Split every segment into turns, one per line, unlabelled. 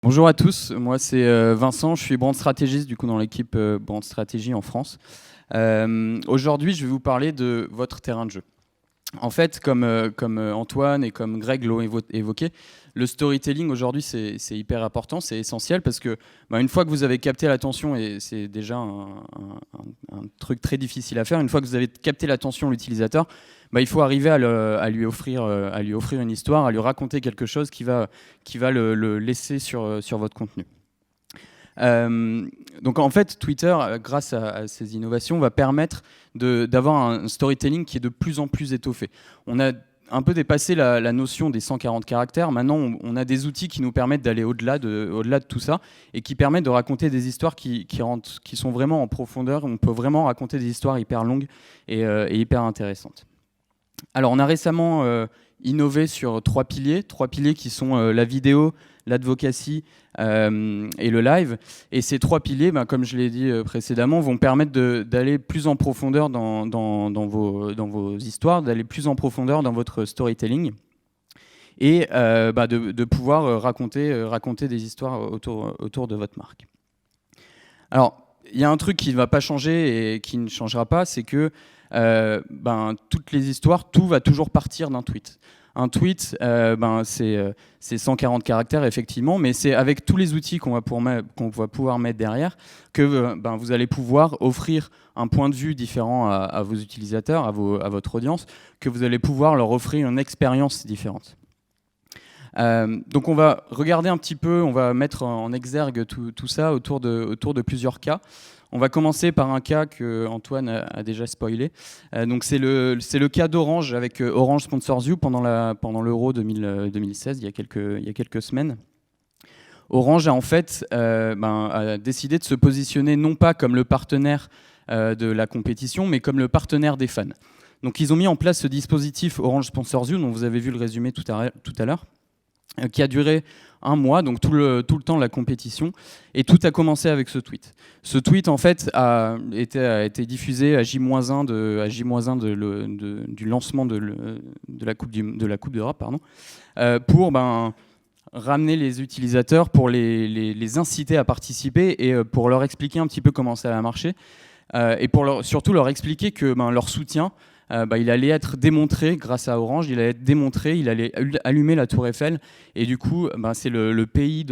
Bonjour à tous, moi c'est Vincent, je suis brand stratégiste du coup dans l'équipe brand stratégie en France. Aujourd'hui je vais vous parler de votre terrain de jeu. En fait, comme Antoine et comme Greg l'ont évoqué, le storytelling aujourd'hui c'est hyper important, c'est essentiel parce que une fois que vous avez capté l'attention, et c'est déjà un truc très difficile à faire, une fois que vous avez capté l'attention de l'utilisateur, il faut arriver à lui offrir une histoire, à lui raconter quelque chose qui va le laisser sur votre contenu. Donc en fait, Twitter, grâce à ces innovations, va permettre d'avoir un storytelling qui est de plus en plus étoffé. On a un peu dépassé la notion des 140 caractères. Maintenant, on a des outils qui nous permettent d'aller au-delà de tout ça et qui permettent de raconter des histoires qui sont vraiment en profondeur. On peut vraiment raconter des histoires hyper longues et hyper intéressantes. Alors, on a récemment innové sur trois piliers qui sont la vidéo, l'advocacy et le live. Et ces trois piliers, comme je l'ai dit précédemment, vont permettre d'aller plus en profondeur dans vos histoires, d'aller plus en profondeur dans votre storytelling et de pouvoir raconter des histoires autour de votre marque. Alors, il y a un truc qui ne va pas changer et qui ne changera pas, c'est que toutes les histoires, tout va toujours partir d'un tweet. Un tweet, c'est 140 caractères, effectivement, mais c'est avec tous les outils qu'on va pouvoir mettre derrière que vous allez pouvoir offrir un point de vue différent à vos utilisateurs, à votre audience, que vous allez pouvoir leur offrir une expérience différente. Donc on va regarder un petit peu, on va mettre en exergue tout ça autour de plusieurs cas. On va commencer par un cas que Antoine a déjà spoilé. Donc c'est le cas d'Orange avec Orange Sponsors You pendant l'Euro 2016, il y a quelques semaines. Orange a en fait a décidé de se positionner non pas comme le partenaire de la compétition, mais comme le partenaire des fans. Donc ils ont mis en place ce dispositif Orange Sponsors You, dont vous avez vu le résumé tout à l'heure, qui a duré un mois, donc tout le temps de la compétition, et tout a commencé avec ce tweet. Ce tweet, en fait, a été diffusé à J-1 du lancement de la Coupe d'Europe, pour ramener les utilisateurs, pour les inciter à participer et pour leur expliquer un petit peu comment ça va marcher, et pour surtout leur expliquer que leur soutien, il allait être démontré grâce à Orange, il allait allumer la Tour Eiffel, et du coup c'est le pays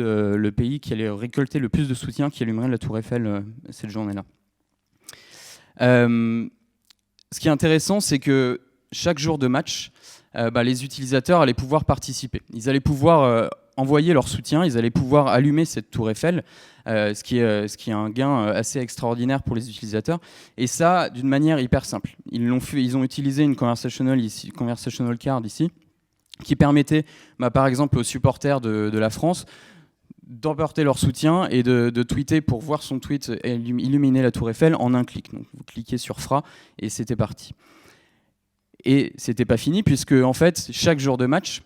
qui allait récolter le plus de soutien qui allumerait la Tour Eiffel cette journée-là. Ce qui est intéressant, c'est que chaque jour de match, les utilisateurs allaient pouvoir participer. Ils allaient pouvoir envoyer leur soutien, ils allaient pouvoir allumer cette Tour Eiffel, ce qui est un gain assez extraordinaire pour les utilisateurs. Et ça, d'une manière hyper simple. Ils ont utilisé une conversational card ici, qui permettait, par exemple, aux supporters de la France d'emporter leur soutien et de tweeter pour voir son tweet illuminer la Tour Eiffel en un clic. Donc, vous cliquez sur Fra et c'était parti. Et c'était pas fini, puisque en fait, chaque jour de match,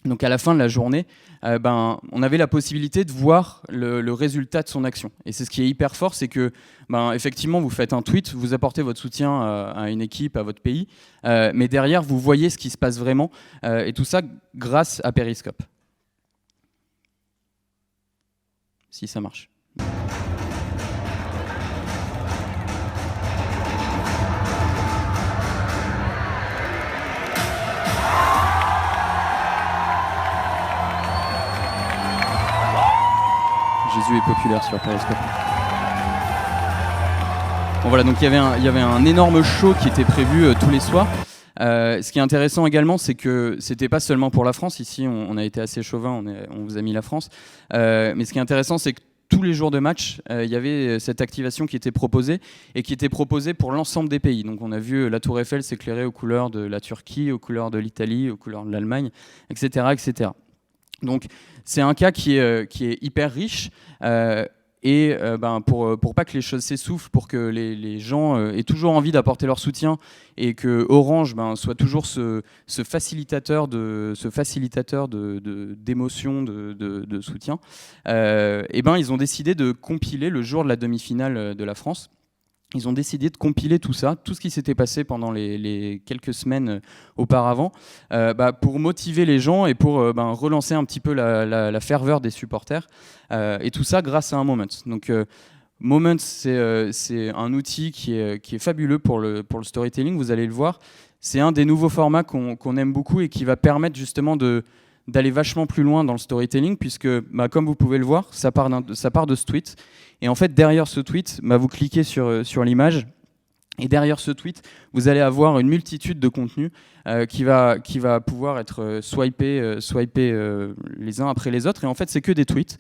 donc à la fin de la journée, on avait la possibilité de voir le résultat de son action. Et c'est ce qui est hyper fort, c'est que effectivement, vous faites un tweet, vous apportez votre soutien à une équipe, à votre pays, mais derrière, vous voyez ce qui se passe vraiment, et tout ça grâce à Periscope. Si ça marche. Jésus est populaire sur Periscope. Bon, voilà, donc il y avait un énorme show qui était prévu tous les soirs. Ce qui est intéressant également, c'est que c'était pas seulement pour la France. Ici, on a été assez chauvin, on vous a mis la France. Mais ce qui est intéressant, c'est que tous les jours de match, il y avait cette activation qui était proposée et qui était proposée pour l'ensemble des pays. Donc on a vu la Tour Eiffel s'éclairer aux couleurs de la Turquie, aux couleurs de l'Italie, aux couleurs de l'Allemagne, etc., etc. Donc c'est un cas qui est hyper riche pour pas que les choses s'essoufflent, pour que les gens aient toujours envie d'apporter leur soutien et que Orange soit toujours ce facilitateur d'émotion, de soutien, ils ont décidé de compiler le jour de la demi-finale de la France. ils ont décidé de compiler tout ça, tout ce qui s'était passé pendant les quelques semaines auparavant, pour motiver les gens et pour relancer un petit peu la ferveur des supporters. Et tout ça grâce à un Moment. Donc, Moment, c'est un outil qui est fabuleux pour le storytelling, vous allez le voir. C'est un des nouveaux formats qu'on aime beaucoup et qui va permettre justement d'aller vachement plus loin dans le storytelling, puisque, comme vous pouvez le voir, ça part de ce tweet. Et en fait, derrière ce tweet, vous cliquez sur l'image, et derrière ce tweet, vous allez avoir une multitude de contenus qui va pouvoir être swipé les uns après les autres. Et en fait, c'est que des tweets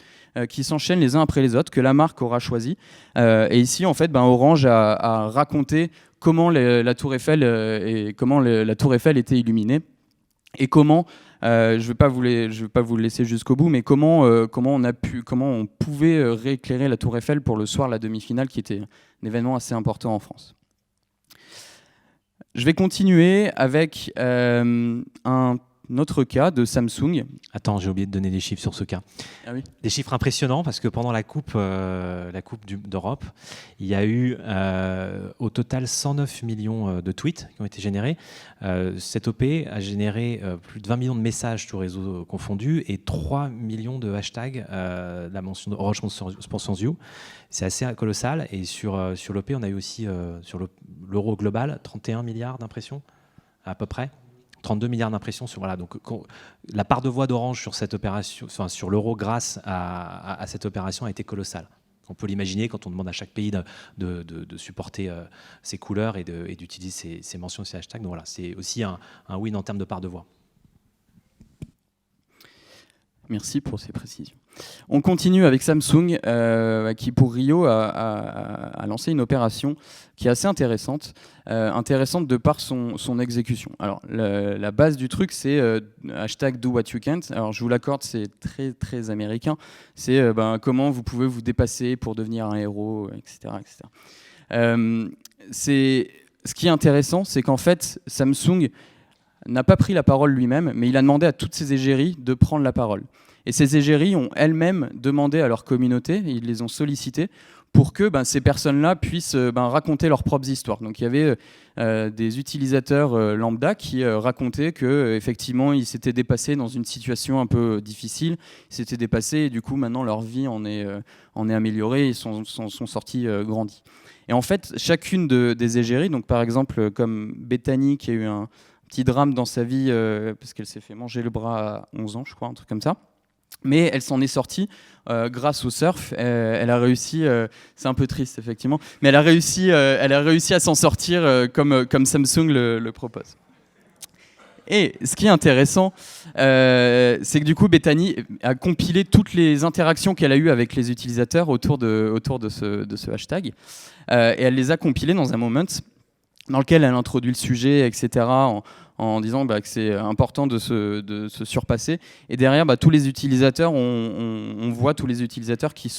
qui s'enchaînent les uns après les autres, que la marque aura choisi. Et ici, en fait, Orange a raconté comment la Tour Eiffel la Tour Eiffel était illuminée et comment je ne vais pas vous le laisser jusqu'au bout, mais comment on pouvait rééclairer la Tour Eiffel pour le soir de la demi-finale, qui était un événement assez important en France. Je vais continuer avec un autre cas de Samsung.
Attends, j'ai oublié de donner des chiffres sur ce cas.
Ah oui.
Des chiffres impressionnants, parce que pendant la Coupe d'Europe, il y a eu au total 109 millions de tweets qui ont été générés. Cette OP a généré plus de 20 millions de messages, tous réseaux confondus, et 3 millions de hashtags, la mention de Orange Sponsors You. C'est assez colossal. Et sur l'OP, on a eu aussi, sur l'euro global, 31 milliards d'impressions, à peu près. 32 milliards d'impressions donc la part de voix d'Orange sur cette opération, sur l'euro grâce à cette opération a été colossale. On peut l'imaginer quand on demande à chaque pays de supporter ses couleurs et d'utiliser ses mentions, ses hashtags. Donc voilà, c'est aussi un win en termes de part de voix.
Merci pour ces précisions. On continue avec Samsung, qui pour Rio a lancé une opération qui est assez intéressante de par son exécution. Alors la base du truc, c'est hashtag do what you can't. Alors je vous l'accorde, c'est très très américain. C'est comment vous pouvez vous dépasser pour devenir un héros, etc. Ce qui est intéressant, c'est qu'en fait Samsung n'a pas pris la parole lui-même, mais il a demandé à toutes ses égéries de prendre la parole. Et ces égéries ont elles-mêmes demandé à leur communauté, ils les ont sollicitées, pour que ces personnes-là puissent raconter leurs propres histoires. Donc il y avait des utilisateurs lambda qui racontaient qu'effectivement ils s'étaient dépassés dans une situation un peu difficile, ils s'étaient dépassés et du coup maintenant leur vie en est améliorée, ils sont sortis grandis. Et en fait, chacune des égéries, donc par exemple comme Bethany qui a eu un petit drame dans sa vie parce qu'elle s'est fait manger le bras à 11 ans, je crois, un truc comme ça. Mais elle s'en est sortie grâce au surf. Elle a réussi, c'est un peu triste effectivement, mais elle a réussi à s'en sortir comme Samsung le propose. Et ce qui est intéressant, c'est que du coup, Bethany a compilé toutes les interactions qu'elle a eues avec les utilisateurs autour de ce hashtag, et elle les a compilées dans un moment dans lequel elle introduit le sujet, etc., en disant que c'est important de se surpasser. Et derrière, tous les utilisateurs, on voit tous les utilisateurs qui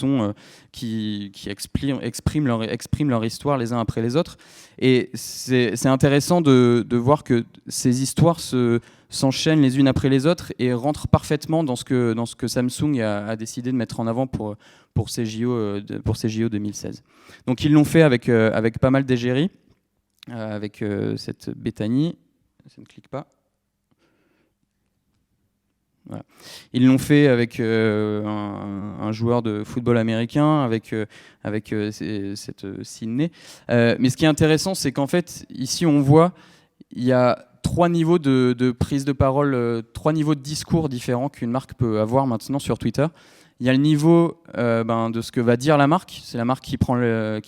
expriment leur histoire les uns après les autres. Et c'est intéressant de voir que ces histoires s'enchaînent les unes après les autres et rentrent parfaitement dans ce que Samsung a décidé de mettre en avant pour ces JO 2016. Donc ils l'ont fait avec pas mal d'égéries. Avec cette Bethany, ça ne clique pas. Voilà. Ils l'ont fait avec un joueur de football américain, avec cette Sydney. Mais ce qui est intéressant, c'est qu'en fait, ici, on voit, il y a 3 niveaux de prise de parole, 3 niveaux de discours différents qu'une marque peut avoir maintenant sur Twitter. Il y a le niveau de ce que va dire la marque, c'est la marque qui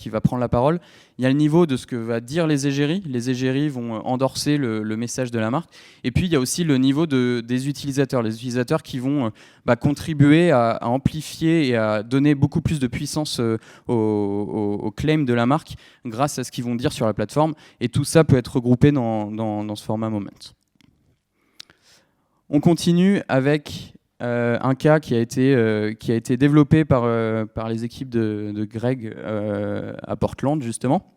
va prendre la parole. Il y a le niveau de ce que va dire les égéries. Les égéries vont endorser le message de la marque. Et puis il y a aussi le niveau des utilisateurs. Les utilisateurs qui vont contribuer à amplifier et à donner beaucoup plus de puissance au claim de la marque grâce à ce qu'ils vont dire sur la plateforme. Et tout ça peut être regroupé dans ce format Moment. On continue avec un cas qui a été développé par les équipes de Greg à Portland, justement.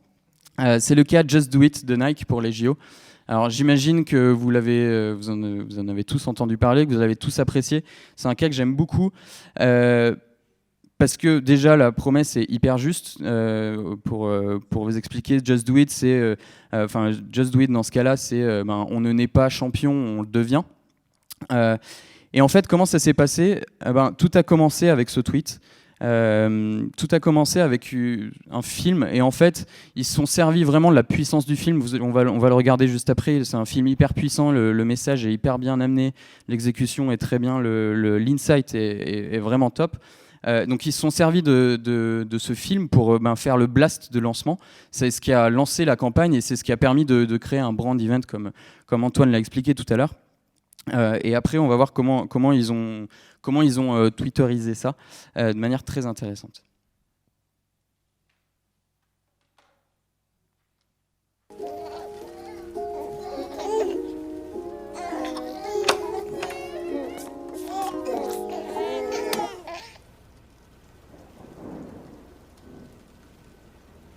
C'est le cas Just Do It de Nike pour les JO. Alors j'imagine que vous en avez tous entendu parler, que vous l'avez tous apprécié. C'est un cas que j'aime beaucoup. parce que déjà la promesse est hyper juste. Pour vous expliquer, Just Do It, c'est, Just Do It dans ce cas-là, c'est on ne naît pas champion, on le devient. Et en fait, comment ça s'est passé? Tout a commencé avec ce tweet. Tout a commencé avec un film, et en fait ils se sont servis vraiment de la puissance du film. On va le regarder juste après. C'est un film hyper puissant, le message est hyper bien amené, l'exécution est très bien, l'insight est vraiment top. Donc ils se sont servis de ce film pour faire le blast de lancement. C'est ce qui a lancé la campagne, et c'est ce qui a permis de créer un brand event comme Antoine l'a expliqué tout à l'heure. Et après, on va voir comment ils ont twitterisé ça de manière très intéressante.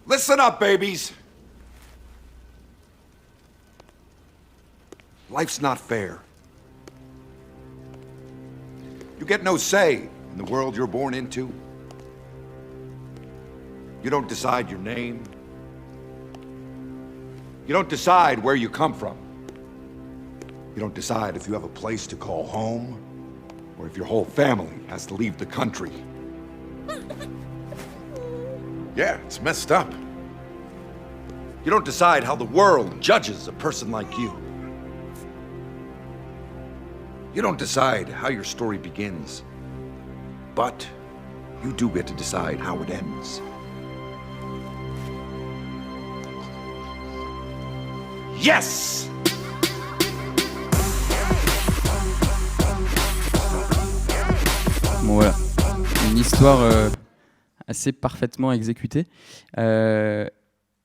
Listen up, babies. Life's not fair. You get no say in the world you're born into. You don't decide your name. You don't decide where you come from. You don't decide if you have a place to call home, or if your whole family has to leave the country. Yeah, it's messed up. You don't decide how the world judges a person like you. You don't decide how your story begins, but you do get to decide how it ends. Yes!
Bon voilà, une histoire assez parfaitement exécutée.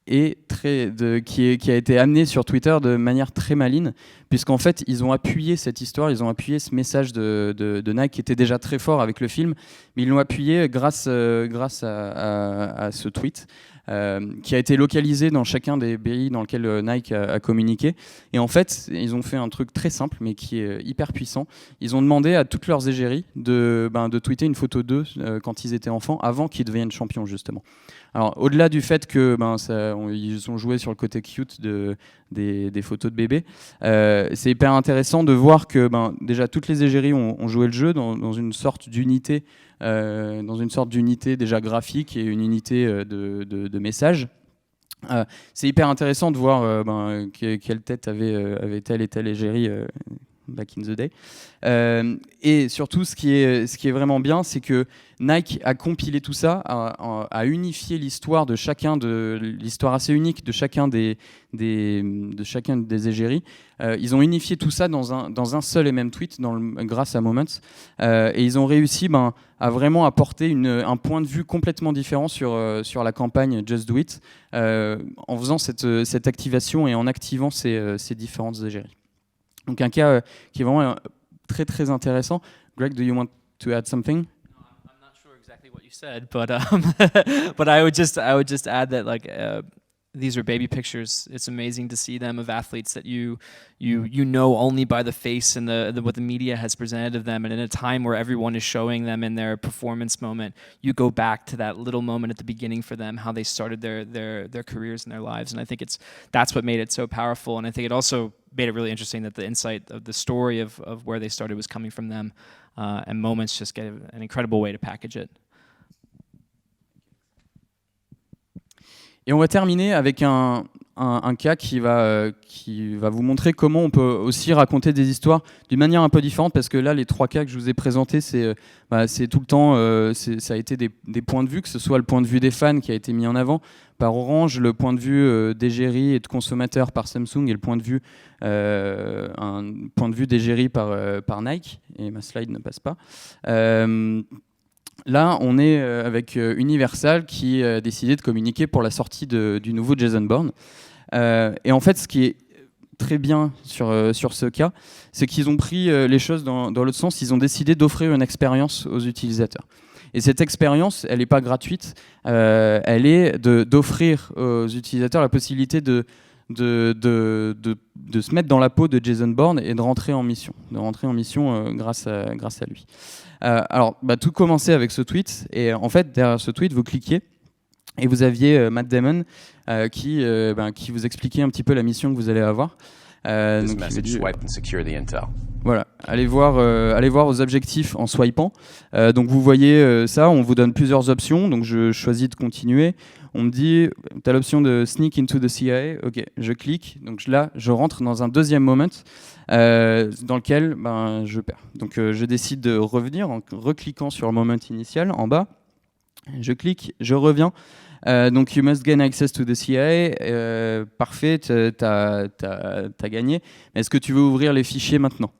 Et qui a été amené sur Twitter de manière très maligne, puisqu'en fait ils ont appuyé cette histoire, ils ont appuyé ce message de Nike qui était déjà très fort avec le film, mais ils l'ont appuyé grâce à ce tweet qui a été localisé dans chacun des pays dans lesquels Nike a communiqué. Et en fait ils ont fait un truc très simple mais qui est hyper puissant. Ils ont demandé à toutes leurs égéries de tweeter une photo d'eux quand ils étaient enfants, avant qu'ils deviennent champions justement. Alors, au-delà du fait que ils ont joué sur le côté cute des photos de bébés, c'est hyper intéressant de voir que déjà toutes les égéries ont joué le jeu dans une sorte d'unité, déjà graphique et une unité de message. C'est hyper intéressant de voir quelle tête avait telle et telle égérie back in the day. Et surtout, ce qui est vraiment bien, c'est que Nike a compilé tout ça, a unifié l'histoire l'histoire assez unique de chacun des égéries. Ils ont unifié tout ça dans un seul et même tweet, grâce à Moments. Et ils ont réussi à vraiment apporter un point de vue complètement différent sur la campagne Just Do It, en faisant cette activation et en activant ces différentes égéries. Donc un cas qui est vraiment très très intéressant. Greg, do you want to add something?
I'm not sure exactly what you said, but but I would just add that these are baby pictures. It's amazing to see them of athletes that you know only by the face and what the media has presented of them. And in a time where everyone is showing them in their performance moment, you go back to that little moment at the beginning for them, how they started their careers and their lives. And I think that's what made it so powerful. And I think it also made it really interesting that the insight of the story of where they started was coming from them. And Moments just get an incredible way to package it.
Et on va terminer avec un cas qui va vous montrer comment on peut aussi raconter des histoires d'une manière un peu différente, parce que là, les trois cas que je vous ai présentés, c'est tout le temps, ça a été des points de vue, que ce soit le point de vue des fans qui a été mis en avant par Orange, le point de vue d'égérie et de consommateurs par Samsung, et le point de vue d'égérie par Nike. Et ma slide ne passe pas. Là, on est avec Universal qui a décidé de communiquer pour la sortie du nouveau Jason Bourne. Et en fait, ce qui est très bien sur ce cas, c'est qu'ils ont pris les choses dans l'autre sens. Ils ont décidé d'offrir une expérience aux utilisateurs. Et cette expérience, elle n'est pas gratuite. Elle est d'offrir aux utilisateurs la possibilité de se mettre dans la peau de Jason Bourne et de rentrer en mission grâce à lui. Alors, tout commençait avec ce tweet, et en fait, derrière ce tweet, vous cliquiez, et vous aviez Matt Damon qui vous expliquait un petit peu la mission que vous allez avoir.
This
Donc, il
message,
dit,
swipe and secure the intel.
voilà, allez voir vos objectifs en swipant. Donc vous voyez ça, on vous donne plusieurs options, donc je choisis de continuer. On me dit, tu as l'option de sneak into the CIA, ok, je clique, donc là je rentre dans un deuxième moment dans lequel je perds. Donc je décide de revenir en recliquant sur le moment initial en bas, je clique, je reviens. Donc, you must gain access to the CIA. Parfait, t'as gagné. Mais est-ce que tu veux ouvrir les fichiers maintenant?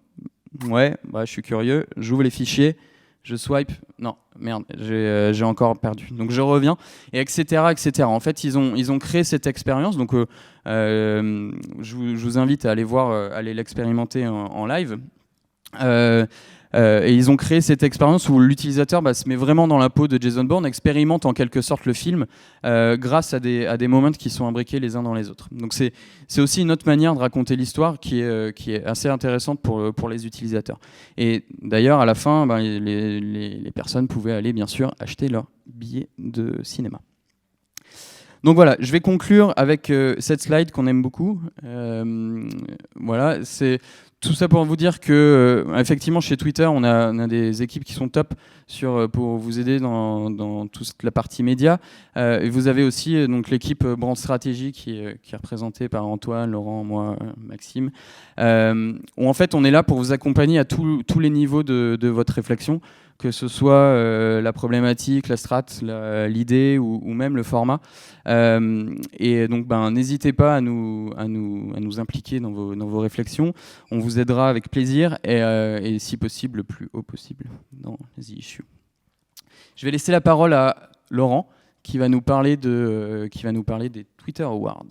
Ouais, je suis curieux. J'ouvre les fichiers, je swipe. Non, merde, j'ai encore perdu. Donc, je reviens, et etc., etc. En fait, ils ont créé cette expérience. Donc, je vous invite à aller voir, aller l'expérimenter en live. Et ils ont créé cette expérience où l'utilisateur se met vraiment dans la peau de Jason Bourne, expérimente en quelque sorte le film grâce à des moments qui sont imbriqués les uns dans les autres. Donc c'est aussi une autre manière de raconter l'histoire qui est assez intéressante pour les utilisateurs. Et d'ailleurs, à la fin, les personnes pouvaient aller bien sûr acheter leur billet de cinéma. Donc voilà, je vais conclure avec cette slide qu'on aime beaucoup. Voilà, c'est tout ça pour vous dire que effectivement chez Twitter, on a des équipes qui sont top pour vous aider dans toute la partie média. Et vous avez aussi donc l'équipe Brand Stratégie qui est représentée par Antoine, Laurent, moi, Maxime. Où en fait, on est là pour vous accompagner à tous les niveaux de votre réflexion, que ce soit la problématique, la strat, l'idée ou même le format. Et donc, n'hésitez pas à nous impliquer dans vos réflexions. On vous aidera avec plaisir et si possible, le plus haut possible dans les issues. Je vais laisser la parole à Laurent qui va nous parler des Twitter Awards.